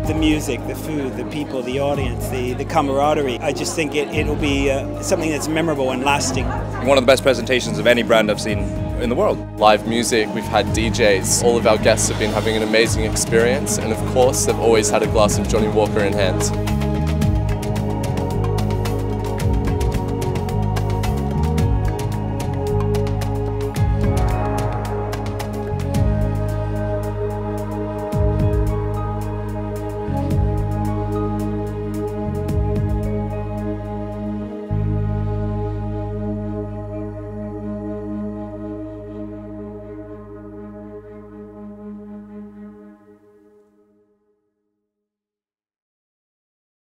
The music, the food, the people, the audience, the camaraderie. I just think it'll be something that's memorable and lasting. One of the best presentations of any brand I've seen in the world. Live music, we've had DJs, all of our guests have been having an amazing experience, and of course they've always had a glass of Johnny Walker in hand.